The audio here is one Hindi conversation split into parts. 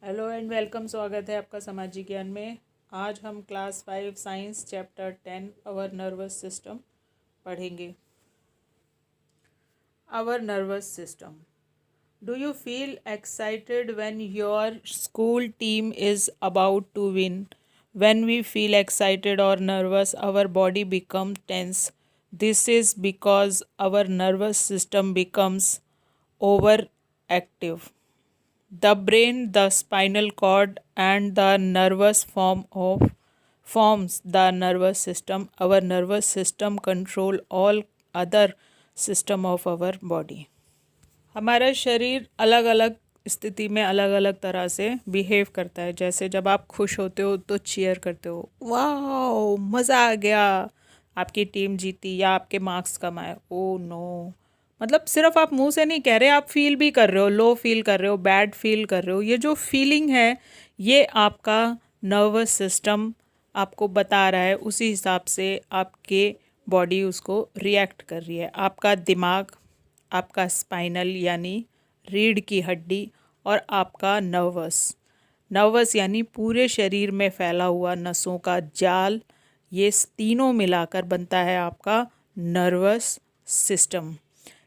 Hello and welcome. स्वागत है आपका सामाजिक ज्ञान में। आज हम class 5 science chapter 10 our nervous system पढ़ेंगे। Our nervous system. Do you feel excited when your school team is about to win? When we feel excited or nervous, our body becomes tense. This is because our nervous system becomes overactive. The brain, the spinal cord, and the nervous forms the nervous system. Our nervous system control all other system of our body. हमारा शरीर अलग अलग स्थिति में अलग अलग तरह से बिहेव करता है। जैसे जब आप खुश होते हो तो चीयर करते हो, वाह मज़ा आ गया, आपकी टीम जीती या आपके मार्क्स कम आए। ओ नो, मतलब सिर्फ आप मुंह से नहीं कह रहे, आप फील भी कर रहे हो, लो फील कर रहे हो, बैड फील कर रहे हो। ये जो फीलिंग है ये आपका नर्वस सिस्टम आपको बता रहा है, उसी हिसाब से आपके बॉडी उसको रिएक्ट कर रही है। आपका दिमाग, आपका स्पाइनल यानी रीढ़ की हड्डी और आपका नर्वस यानी पूरे शरीर में फैला हुआ नसों का जाल, ये तीनों मिलाकर बनता है आपका नर्वस सिस्टम।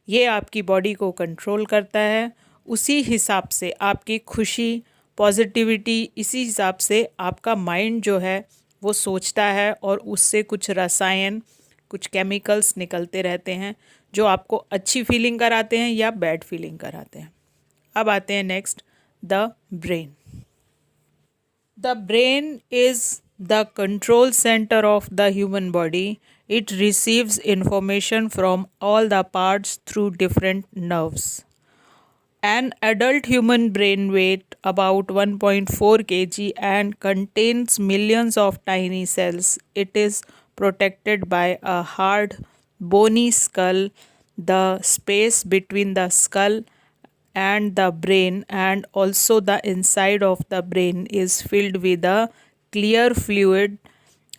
ये आपकी बॉडी को कंट्रोल करता है। उसी हिसाब से आपकी खुशी, पॉजिटिविटी, इसी हिसाब से आपका माइंड जो है वो सोचता है और उससे कुछ रसायन, कुछ केमिकल्स निकलते रहते हैं जो आपको अच्छी फीलिंग कराते हैं या बैड फीलिंग कराते हैं। अब आते हैं next, the brain. The brain is the control center of the human body. It receives information from all the parts through different nerves. An adult human brain weighs about 1.4 kg and contains millions of tiny cells. It is protected by a hard, bony skull. The space between the skull and the brain and also the inside of the brain is filled with a clear fluid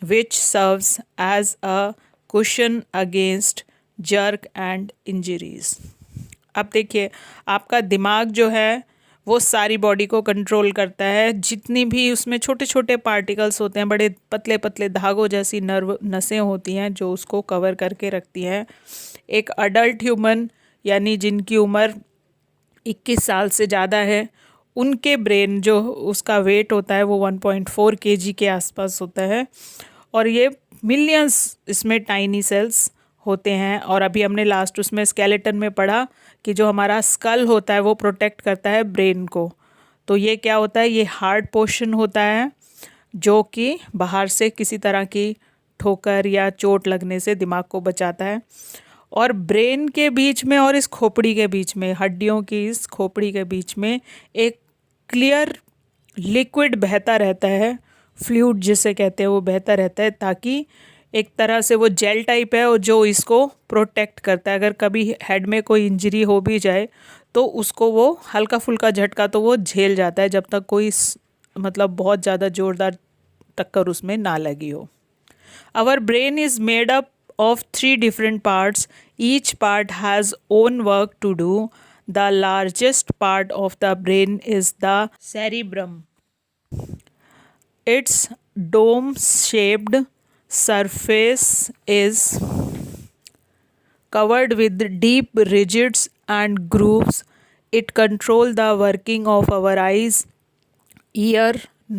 which serves as a cushion against jerk and injuries. अब देखिए, आपका दिमाग जो है वो सारी बॉडी को कंट्रोल करता है। जितनी भी उसमें छोटे छोटे पार्टिकल्स होते हैं, बड़े पतले पतले धागों जैसी नसें होती हैं जो उसको कवर करके रखती हैं। एक अडल्ट ह्यूमन यानी जिनकी उम्र 21 साल से ज़्यादा है, उनके ब्रेन जो उसका वेट होता है वो 1.4 kg के आसपास होता है और ये मिलियंस इसमें टाइनी सेल्स होते हैं। और अभी हमने लास्ट उसमें स्केलेटन में पढ़ा कि जो हमारा स्कल होता है वो प्रोटेक्ट करता है ब्रेन को। तो ये क्या होता है, ये हार्ड पोर्शन होता है जो कि बाहर से किसी तरह की ठोकर या चोट लगने से दिमाग को बचाता है। और ब्रेन के बीच में और इस खोपड़ी के बीच में, हड्डियों की इस खोपड़ी के बीच में एक क्लियर लिक्विड बहता रहता है, फ्लूइड जिसे कहते हैं वो बहता रहता है, ताकि एक तरह से वो जेल टाइप है और जो इसको प्रोटेक्ट करता है। अगर कभी हेड में कोई इंजरी हो भी जाए तो उसको वो हल्का फुल्का झटका तो वो झेल जाता है, जब तक कोई मतलब बहुत ज़्यादा ज़ोरदार टक्कर उसमें ना लगी हो। Our brain is made up of 3 different parts. Each part has own work to do. The largest part of the brain is the cerebrum. Its dome-shaped surface is covered with deep ridges and grooves. It controls the working of our eyes, ear,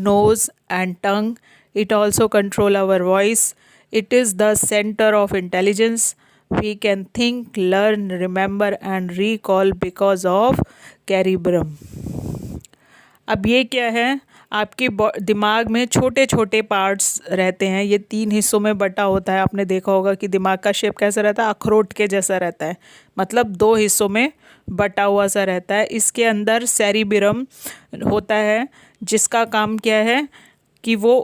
nose and tongue. It also controls our voice. It is the center of intelligence. We can think, learn, remember and recall because of cerebrum. अब ये क्या है, आपके दिमाग में छोटे छोटे पार्ट्स रहते हैं। ये 3 हिस्सों में बटा होता है। आपने देखा होगा कि दिमाग का शेप कैसा रहता है, अखरोट के जैसा रहता है, मतलब 2 हिस्सों में बटा हुआ सा रहता है। इसके अंदर सेरिब्रम होता है जिसका काम क्या है कि वो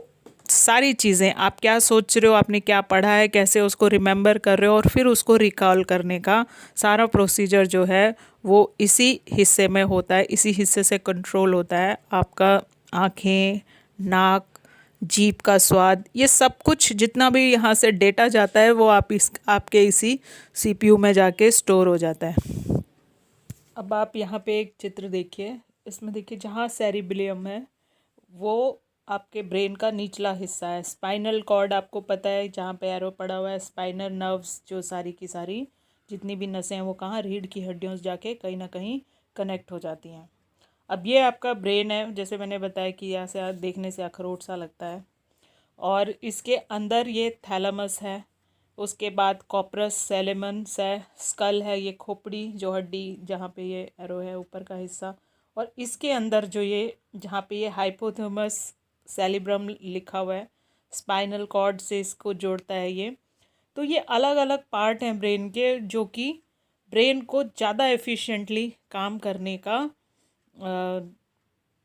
सारी चीज़ें, आप क्या सोच रहे हो, आपने क्या पढ़ा है, कैसे उसको रिमेंबर कर रहे हो और फिर उसको रिकॉल करने का सारा प्रोसीजर जो है वो इसी हिस्से में होता है। इसी हिस्से से कंट्रोल होता है आपका आँखें, नाक, जीभ का स्वाद, ये सब कुछ जितना भी यहाँ से डेटा जाता है वो आपके इसी CPU में जाके स्टोर हो जाता है। अब आप यहाँ पे एक चित्र देखिए, इसमें देखिए जहाँ सेरिबिलियम है वो आपके ब्रेन का निचला हिस्सा है। स्पाइनल कॉर्ड आपको पता है जहाँ पे एरो पड़ा हुआ है, स्पाइनल नर्व्स जो सारी की सारी जितनी भी नसें हैं वो कहाँ रीढ़ की हड्डियों से जाके कहीं ना कहीं कनेक्ट हो जाती हैं। अब ये आपका ब्रेन है, जैसे मैंने बताया कि यहाँ से देखने से अखरोट सा लगता है, और इसके अंदर ये थैलेमस है। उसके बाद कॉर्पस सैलेमस है, स्कल है, ये खोपड़ी जो हड्डी जहाँ पे ये एरो है ऊपर का हिस्सा, और इसके अंदर जो ये जहाँ पे ये हाइपोथैलेमस सेरिब्रम लिखा हुआ है, स्पाइनल कॉर्ड से इसको जोड़ता है ये। तो ये अलग अलग पार्ट हैं ब्रेन के जो कि ब्रेन को ज़्यादा एफिशिएंटली काम करने का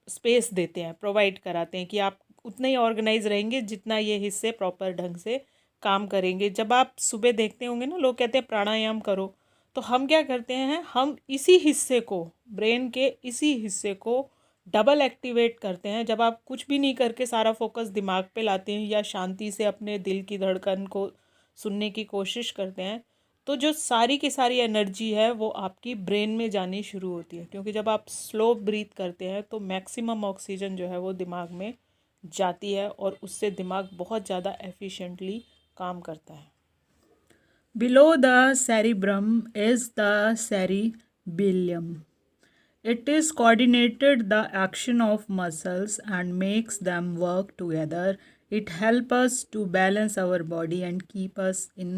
स्पेस देते हैं, प्रोवाइड कराते हैं कि आप उतने ही ऑर्गेनाइज रहेंगे जितना ये हिस्से प्रॉपर ढंग से काम करेंगे। जब आप सुबह देखते होंगे ना, लोग कहते हैं प्राणायाम करो, तो हम क्या करते हैं, हम इसी हिस्से को, ब्रेन के इसी हिस्से को डबल एक्टिवेट करते हैं। जब आप कुछ भी नहीं करके सारा फोकस दिमाग पे लाते हैं या शांति से अपने दिल की धड़कन को सुनने की कोशिश करते हैं, तो जो सारी की सारी एनर्जी है वो आपकी ब्रेन में जानी शुरू होती है, क्योंकि जब आप स्लो ब्रीथ करते हैं तो मैक्सिमम ऑक्सीजन जो है वो दिमाग में जाती है और उससे दिमाग बहुत ज़्यादा एफिशिएंटली काम करता है। Below the cerebrum is the cerebellum. It is coordinated the action of muscles and makes them work together. It helps us to balance our body and keep us in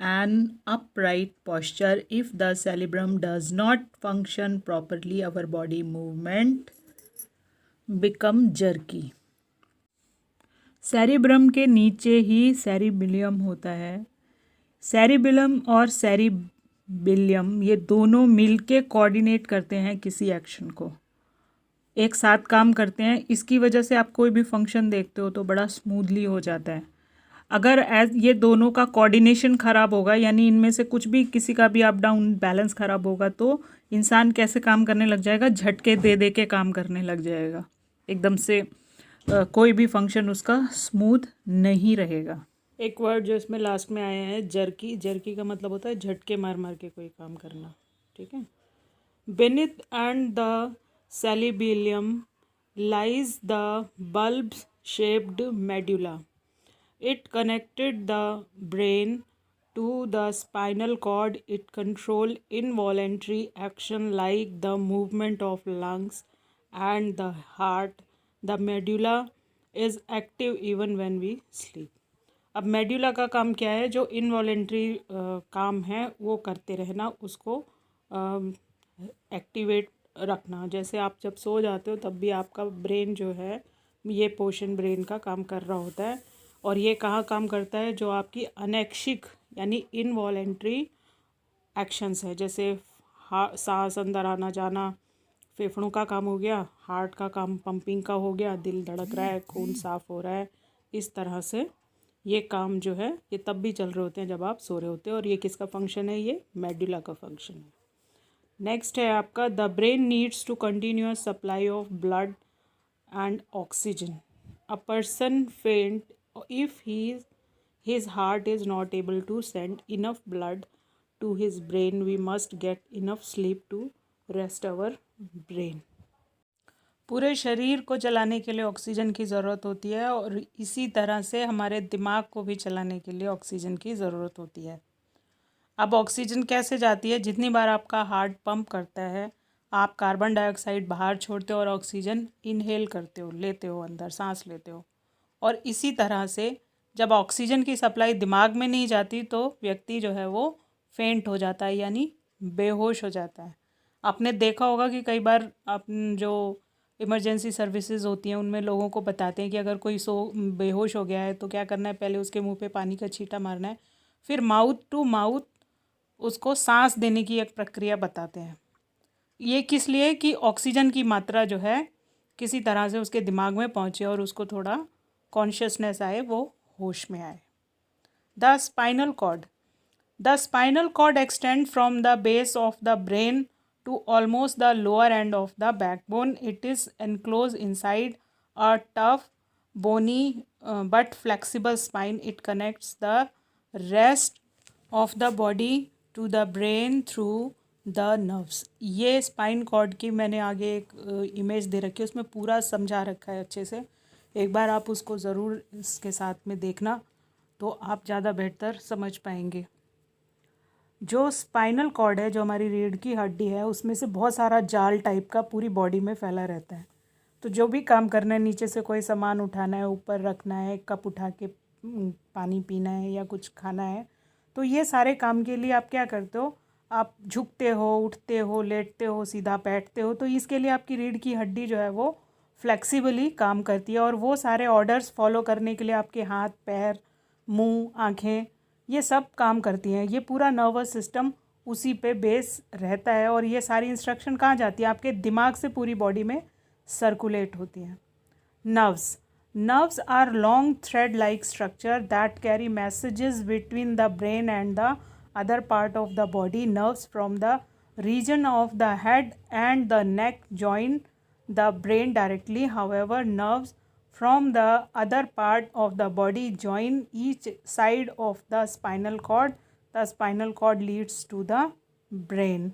an upright posture. If the cerebrum does not function properly, our body movement become jerky. Cerebrum के नीचे ही सेरिबिलियम होता है। सेरिबिलम और सेरिबिलियम ये दोनों मिलके कोऑर्डिनेट करते हैं किसी एक्शन को, एक साथ काम करते हैं। इसकी वजह से आप कोई भी फंक्शन देखते हो तो बड़ा स्मूथली हो जाता है। अगर ये दोनों का कोऑर्डिनेशन ख़राब होगा, यानी इनमें से कुछ भी किसी का भी अप डाउन बैलेंस ख़राब होगा, तो इंसान कैसे काम करने लग जाएगा, झटके दे दे के काम करने लग जाएगा, एकदम से कोई भी फंक्शन उसका स्मूथ नहीं रहेगा। एक वर्ड जो इसमें लास्ट में आया है जर्की, जर्की का मतलब होता है झटके मार मार के कोई काम करना, ठीक है। Beneath and the cerebellum lies the bulb shaped medulla. It connected the brain to the spinal cord. It control involuntary action like the movement of lungs and the heart. The medulla is active even when we sleep. अब मेड्यूला का काम क्या है, जो इनवॉलेंट्री काम है वो करते रहना, उसको एक्टिवेट रखना। जैसे आप जब सो जाते हो तब भी आपका ब्रेन जो है, ये पोर्शन ब्रेन का काम कर रहा होता है, और ये कहाँ काम करता है, जो आपकी अनैच्छिक यानी इनवॉलेंट्री एक्शंस है, जैसे सांस अंदर आना जाना, फेफड़ों का काम हो गया, हार्ट का काम पंपिंग का हो गया, दिल धड़क रहा है, खून साफ हो रहा है, इस तरह से ये काम जो है ये तब भी चल रहे होते हैं जब आप सो रहे होते हैं। और ये किसका फंक्शन है, ये मेडुला का फंक्शन है। नेक्स्ट है आपका the brain needs to continuous supply of blood and oxygen. A person faint if his heart is not able to send enough blood to his brain. We must get enough sleep to rest our brain. पूरे शरीर को चलाने के लिए ऑक्सीजन की ज़रूरत होती है, और इसी तरह से हमारे दिमाग को भी चलाने के लिए ऑक्सीजन की ज़रूरत होती है। अब ऑक्सीजन कैसे जाती है, जितनी बार आपका हार्ट पंप करता है, आप कार्बन डाइऑक्साइड बाहर छोड़ते हो और ऑक्सीजन इनहेल करते हो, लेते हो, अंदर सांस लेते हो। और इसी तरह से जब ऑक्सीजन की सप्लाई दिमाग में नहीं जाती तो व्यक्ति जो है वो फेंट हो जाता है, यानी बेहोश हो जाता है। आपने देखा होगा कि कई बार आप जो इमरजेंसी सर्विसेज होती हैं उनमें लोगों को बताते हैं कि अगर कोई बेहोश हो गया है तो क्या करना है, पहले उसके मुंह पे पानी का छींटा मारना है, फिर माउथ टू माउथ उसको सांस देने की एक प्रक्रिया बताते हैं। ये किस लिए, कि ऑक्सीजन की मात्रा जो है किसी तरह से उसके दिमाग में पहुँचे और उसको थोड़ा कॉन्शियसनेस आए, वो होश में आए. The spinal cord. The spinal cord extend from the base of the brain to almost the lower end of the backbone. It is enclosed inside a tough, bony but flexible spine. It connects the rest of the body to the brain through the nerves. ये स्पाइन कॉर्ड की मैंने आगे एक इमेज दे रखी है, उसमें पूरा समझा रखा है अच्छे से। एक बार आप उसको ज़रूर इसके साथ में देखना, तो आप ज़्यादा बेहतर समझ पाएंगे। जो स्पाइनल कॉर्ड है, जो हमारी रीढ़ की हड्डी है, उसमें से बहुत सारा जाल टाइप का पूरी बॉडी में फैला रहता है। तो जो भी काम करना है, नीचे से कोई सामान उठाना है, ऊपर रखना है, कप उठा के पानी पीना है या कुछ खाना है, तो ये सारे काम के लिए आप क्या करते हो, आप झुकते हो, उठते हो, लेटते हो, सीधा बैठते हो। तो इसके लिए आपकी रीढ़ की हड्डी जो है वो फ्लेक्सिबली काम करती है, और वो सारे ऑर्डर्स फॉलो करने के लिए आपके हाथ, पैर, मुंह, आँखें, ये सब काम करती हैं। ये पूरा नर्वस सिस्टम उसी पे बेस रहता है, और ये सारी इंस्ट्रक्शन कहाँ जाती है, आपके दिमाग से पूरी बॉडी में सर्कुलेट होती हैं। Nerves. Nerves are long thread-like structure that carry messages between the brain and the other part of the body. Nerves from the region of the head and the neck join the brain directly. However, nerves from the other part of the body join each side of the spinal cord. The spinal cord leads to the brain.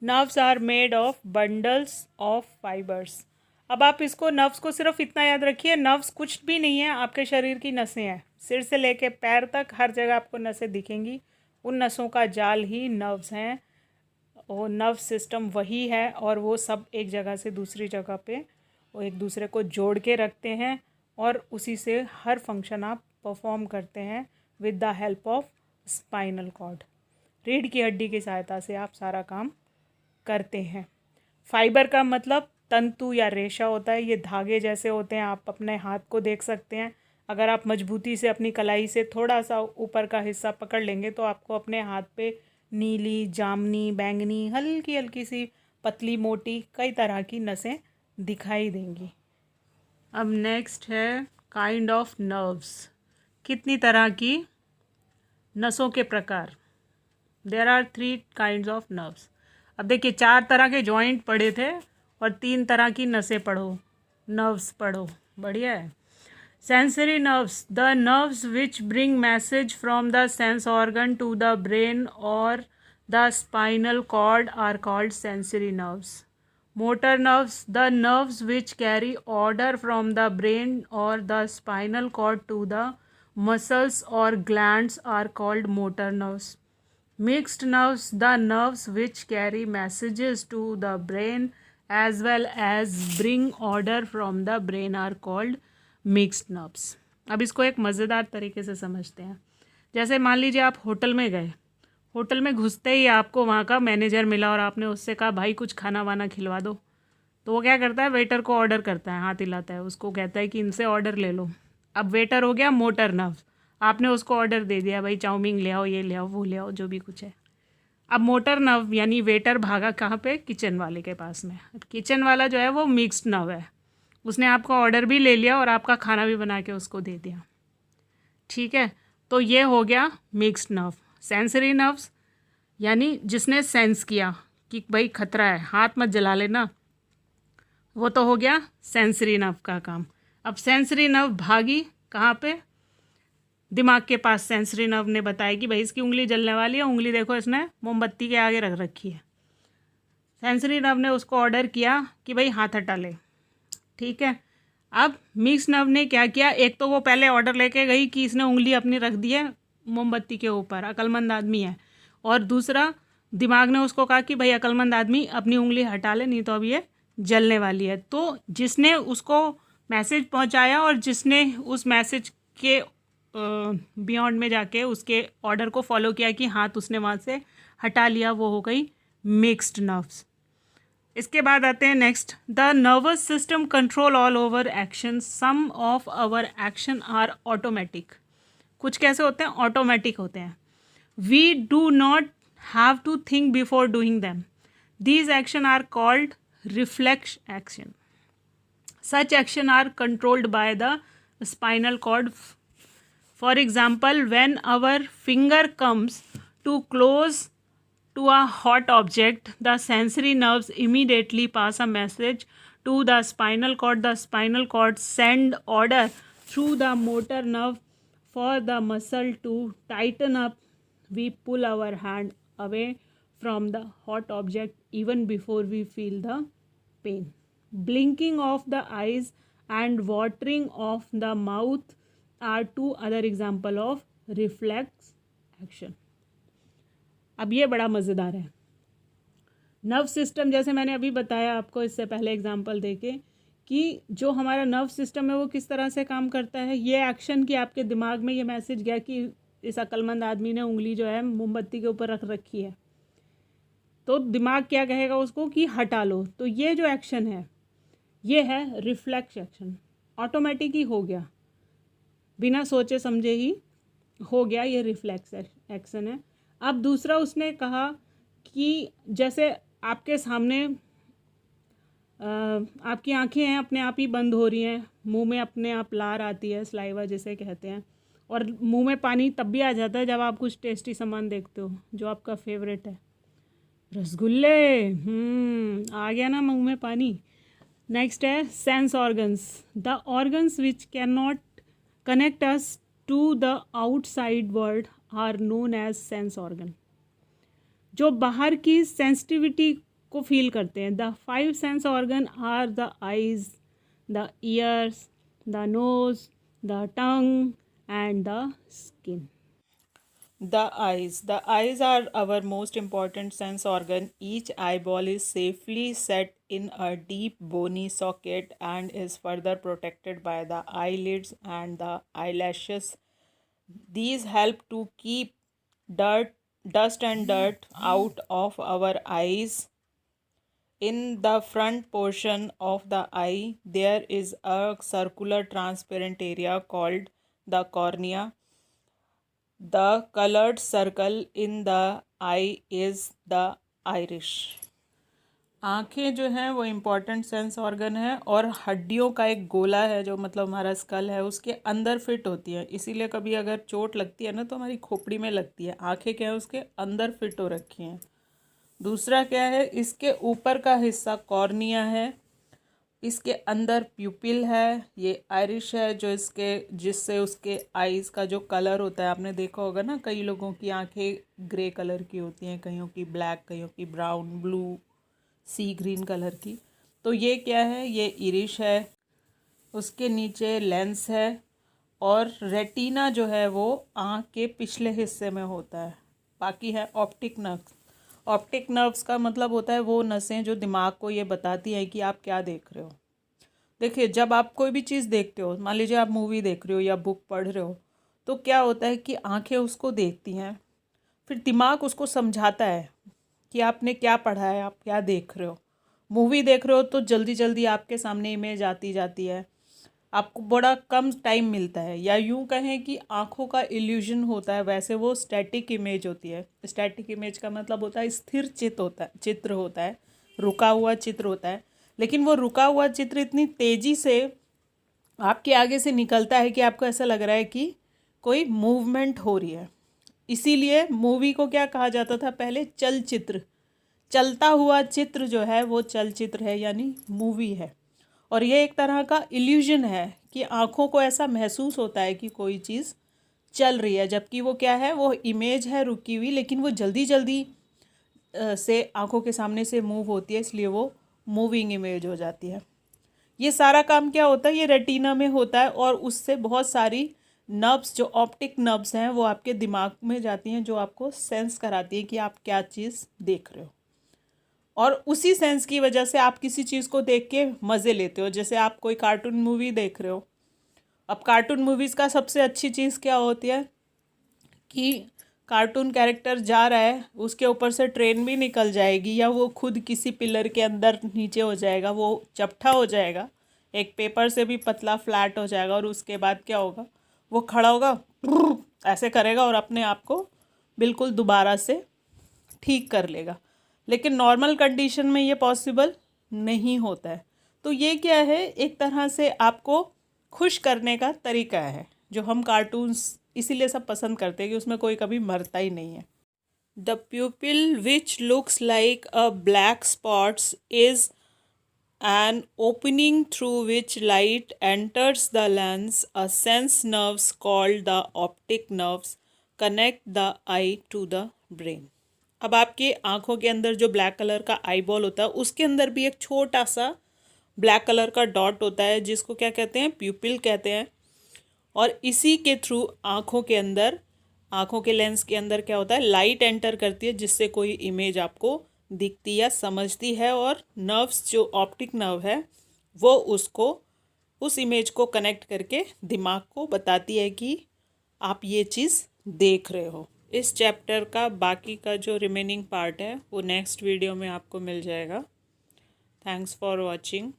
Nerves are made of bundles of fibers. अब आप इसको नर्व्स को सिर्फ इतना याद रखिए, नर्व्स कुछ भी नहीं है, आपके शरीर की नसें हैं। सिर से लेके पैर तक हर जगह आपको नसें दिखेंगी, उन नसों का जाल ही नर्व्स हैं। वो नर्व सिस्टम वही है, और वो सब एक जगह से दूसरी जगह पे वो एक दूसरे को जोड़ के रखते हैं, और उसी से हर फंक्शन आप परफॉर्म करते हैं with the help of spinal cord. रीढ़ की हड्डी की सहायता से आप सारा काम करते हैं। फाइबर का मतलब तंतु या रेशा होता है। ये धागे जैसे होते हैं, आप अपने हाथ को देख सकते हैं। अगर आप मजबूती से अपनी कलाई से थोड़ा सा ऊपर का हिस्सा पकड़ लेंगे, तो आपको अपने हाथ पे नीली, जामनी, बैंगनी, हल्की हल्की सी पतली मोटी कई तरह की नसें दिखाई देंगी। अब नेक्स्ट है काइंड ऑफ नर्व्स। कितनी तरह की नसों के प्रकार। There are 3 kinds of nerves. अब देखिए, 4 तरह के जॉइंट पढ़े थे और 3 तरह की नसें पढ़ो, नर्व्स पढ़ो, बढ़िया है। Sensory nerves, the nerves which bring message from the sense organ to the brain और the spinal cord are called sensory nerves. Motor nerves, the nerves which carry order from the brain और the spinal cord to the muscles और glands are called motor nerves. Mixed nerves, the nerves which carry messages to the brain as well as bring order from the brain are called mixed nerves. अब इसको एक मज़ेदार तरीके से समझते हैं। जैसे मान लीजिए आप होटल में गए, होटल में घुसते ही आपको वहाँ का मैनेजर मिला और आपने उससे कहा भाई कुछ खाना वाना खिलवा दो, तो वो क्या करता है, वेटर को ऑर्डर करता है, हाथ हिलाता है, उसको कहता है कि इनसे ऑर्डर ले लो। अब वेटर हो गया मोटर नर्व, आपने उसको ऑर्डर दे दिया, भाई चाउमीन ले आओ, ये ले आओ, वो ले आओ, जो भी कुछ है। अब मोटर नर्व यानी वेटर भागा कहाँ पे, किचन वाले के पास में। किचन वाला जो है वो मिक्स्ड नर्व है, उसने आपका ऑर्डर भी ले लिया और आपका खाना भी बना के उसको दे दिया, ठीक है। तो ये हो गया मिक्स्ड नर्व। सेंसरी नर्व्स यानी जिसने सेंस किया कि भाई खतरा है, हाथ मत जला लेना, वो तो हो गया सेंसरी नर्व का काम। अब सेंसरी नर्व भागी कहाँ पे, दिमाग के पास। सेंसरी नर्व ने बताया कि भाई इसकी उंगली जलने वाली है, उंगली देखो इसने मोमबत्ती के आगे रख रखी है। सेंसरी नर्व ने उसको ऑर्डर किया कि भाई हाथ हटा ले, ठीक है। अब मिक्स नर्व ने क्या किया, एक तो वो पहले ऑर्डर लेके गई कि इसने उंगली अपनी रख दी है मोमबत्ती के ऊपर, अक्लमंद आदमी है। और दूसरा, दिमाग ने उसको कहा कि भाई अक्लमंद आदमी अपनी उंगली हटा ले, नहीं तो अब ये जलने वाली है। तो जिसने उसको मैसेज पहुंचाया और जिसने उस मैसेज के बियॉन्ड में जाके उसके ऑर्डर को फॉलो किया कि हाथ उसने वहाँ से हटा लिया, वो हो गई मिक्स्ड नर्व्स। इसके बाद आते हैं next, the nervous system control all over action. Some of our action are automatic. कुछ कैसे होते हैं, ऑटोमेटिक होते हैं। We do not have to think before doing them. These action are called reflex action. Such action are controlled by the spinal cord. For example, when our finger comes too close to a hot object, the sensory nerves immediately pass a message to the spinal cord. The spinal cord send order through the motor nerve for the muscle to tighten up. We pull our hand away from the hot object even before we feel the pain. Blinking of the eyes and watering of the mouth are two other example of reflex action. अब ये बड़ा मज़ेदार है. नर्व सिस्टम, जैसे मैंने अभी बताया आपको इससे पहले एग्जांपल देके, कि जो हमारा नर्व सिस्टम है वो किस तरह से काम करता है. ये एक्शन कि आपके दिमाग में ये मैसेज गया कि इस अक्लमंद आदमी ने उंगली जो है मोमबत्ती के ऊपर रख रखी है, तो दिमाग क्या कहेगा उसको कि हटा लो. तो ये जो एक्शन है ये है रिफ्लेक्स एक्शन. ऑटोमेटिक ही हो गया, बिना सोचे समझे ही हो गया, ये रिफ्लेक्स एक्शन है. अब दूसरा उसने कहा कि जैसे आपके सामने आपकी आंखें हैं अपने आप ही बंद हो रही हैं, मुंह में अपने आप लार आती है, सलाइवा जिसे कहते हैं, और मुंह में पानी तब भी आ जाता है जब आप कुछ टेस्टी सामान देखते हो जो आपका फेवरेट है. रसगुल्ले, आ गया ना मुंह में पानी. नेक्स्ट है sense organs. The organs which can not connect us to the outside world are known as sense organ. जो बाहर की सेंसिटिविटी को फील करते हैं. The 5 sense organ are the eyes, the ears, the nose, the tongue and the skin. The eyes. The eyes are our most important sense organ. Each eyeball is safely set in a deep bony socket and is further protected by the eyelids and the eyelashes. These help to keep dust and dirt out of our eyes. In the front portion of the eye, there is a circular transparent area called the cornea. The colored circle in the eye is the iris. आँखें जो हैं वो इम्पॉर्टेंट सेंस ऑर्गन है और हड्डियों का एक गोला है जो मतलब हमारा स्कल है उसके अंदर फिट होती है. इसीलिए कभी अगर चोट लगती है ना तो हमारी खोपड़ी में लगती है. आँखें क्या है उसके अंदर फिट हो रखी हैं. दूसरा क्या है, इसके ऊपर का हिस्सा कॉर्निया है, इसके अंदर प्यूपिल है, ये आइरिश है जो इसके जिससे उसके आईज़ का जो कलर होता है, आपने देखा होगा ना कई लोगों की आंखें ग्रे कलर की होती हैं, कईयों की ब्लैक, कईयों की ब्राउन, ब्लू, सी ग्रीन कलर की. तो ये क्या है, ये इरिश है, उसके नीचे लेंस है और रेटिना जो है वो आँख के पिछले हिस्से में होता है. बाकी है ऑप्टिक नर्व्स. ऑप्टिक नर्व्स का मतलब होता है वो नसें जो दिमाग को ये बताती हैं कि आप क्या देख रहे हो. देखिए, जब आप कोई भी चीज़ देखते हो, मान लीजिए आप मूवी देख रहे हो या बुक पढ़ रहे हो, तो क्या होता है कि आंखें उसको देखती हैं, फिर दिमाग उसको समझाता है कि आपने क्या पढ़ा है, आप क्या देख रहे हो. मूवी देख रहे हो तो जल्दी जल्दी आपके सामने इमेज आती जाती है, आपको बड़ा कम टाइम मिलता है, या यूँ कहें कि आँखों का इल्यूजन होता है. वैसे वो स्टैटिक इमेज होती है. स्टैटिक इमेज का मतलब होता है स्थिर चित्र होता है, रुका हुआ चित्र होता है. लेकिन वो रुका हुआ चित्र इतनी तेज़ी से आपके आगे से निकलता है कि आपको ऐसा लग रहा है कि कोई मूवमेंट हो रही है. इसीलिए मूवी को क्या कहा जाता था पहले, चलचित्र. चलता हुआ चित्र जो है वो चलचित्र है, यानी मूवी है. और ये एक तरह का इल्यूजन है कि आँखों को ऐसा महसूस होता है कि कोई चीज़ चल रही है, जबकि वो क्या है, वो इमेज है रुकी हुई, लेकिन वो जल्दी जल्दी से आँखों के सामने से मूव होती है, इसलिए वो मूविंग इमेज हो जाती है. ये सारा काम क्या होता है, ये रेटिना में होता है और उससे बहुत सारी नर्व्स जो ऑप्टिक नर्व्स हैं वो आपके दिमाग में जाती हैं, जो आपको सेंस कराती है कि आप क्या चीज़ देख रहे हो. और उसी सेंस की वजह से आप किसी चीज़ को देख के मज़े लेते हो. जैसे आप कोई कार्टून मूवी देख रहे हो, अब कार्टून मूवीज़ का सबसे अच्छी चीज़ क्या होती है कि कार्टून कैरेक्टर जा रहा है, उसके ऊपर से ट्रेन भी निकल जाएगी या वो खुद किसी पिलर के अंदर नीचे हो जाएगा, वो चपटा हो जाएगा, एक पेपर से भी पतला फ्लैट हो जाएगा, और उसके बाद क्या होगा, वो खड़ा होगा, ऐसे करेगा और अपने आप को बिल्कुल दोबारा से ठीक कर लेगा. लेकिन नॉर्मल कंडीशन में ये पॉसिबल नहीं होता है. तो ये क्या है, एक तरह से आपको खुश करने का तरीका है, जो हम कार्टून्स इसीलिए सब पसंद करते हैं कि उसमें कोई कभी मरता ही नहीं है. The प्यूपिल which looks like a black spots is an opening through which light enters the lens. A sense nerves called the optic nerves connect the eye to the brain. अब आपके आँखों के अंदर जो ब्लैक कलर का आई बॉल होता है उसके अंदर भी एक छोटा सा ब्लैक कलर का डॉट होता है जिसको क्या कहते हैं, प्यूपिल कहते हैं। और इसी के थ्रू आँखों के अंदर, आँखों के लेंस के अंदर क्या होता है, लाइट एंटर करती है जिससे कोई इमेज आपको दिखती या समझती है, और नर्व्स जो ऑप्टिक नर्व है वो उसको, उस इमेज को कनेक्ट करके दिमाग को बताती है कि आप ये चीज़ देख रहे हो। इस चैप्टर का बाकी का जो रिमेनिंग पार्ट है वो नेक्स्ट वीडियो में आपको मिल जाएगा। Thanks for watching.